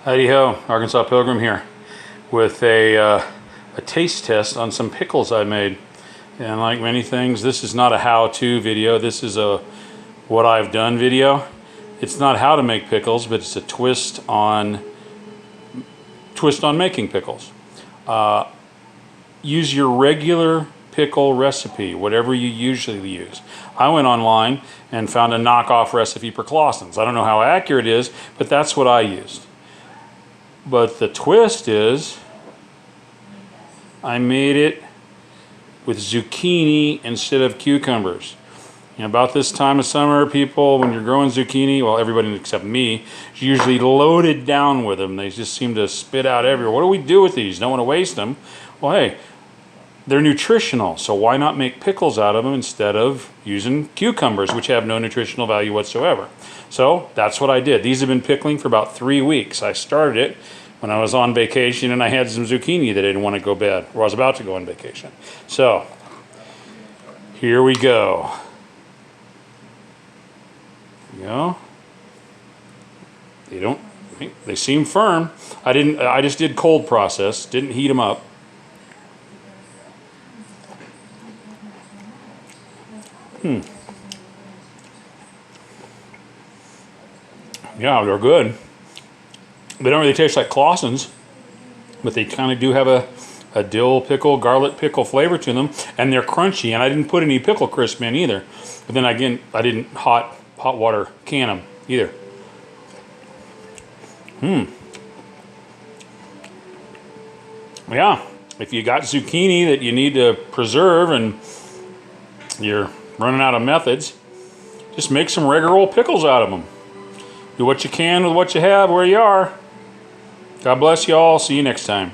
Howdy ho, Arkansas Pilgrim here with a taste test on some pickles I made. And like many things, this is not a how-to video. This is a what I've done video. It's not how to make pickles, but it's a twist on making pickles. Use your regular pickle recipe, whatever you usually use. I went online and found a knockoff recipe for Clausen's. I don't know how accurate it is, but that's what I used. But the twist is, I made it with zucchini instead of cucumbers. And about this time of summer, people, when you're growing zucchini, well, everybody except me, is usually loaded down with them. They just seem to spit out everywhere. What do we do with these? Don't want to waste them. Well, hey, they're nutritional, so why not make pickles out of them instead of using cucumbers, which have no nutritional value whatsoever? So that's what I did. These have been pickling for about 3 weeks. I started it when I was on vacation and I had some zucchini that I didn't want to go bad, or I was about to go on vacation. So here we go. You know, they seem firm. I just did cold process, didn't heat them up. Yeah, they're good. They don't really taste like Clausen's, but they kind of do have a dill pickle, garlic pickle flavor to them, and they're crunchy. And I didn't put any pickle crisp in either. But then again, I didn't hot water can them either. Yeah, if you got zucchini that you need to preserve and you're running out of methods, just make some regular old pickles out of them. Do what you can with what you have where you are. God bless you all. See you next time.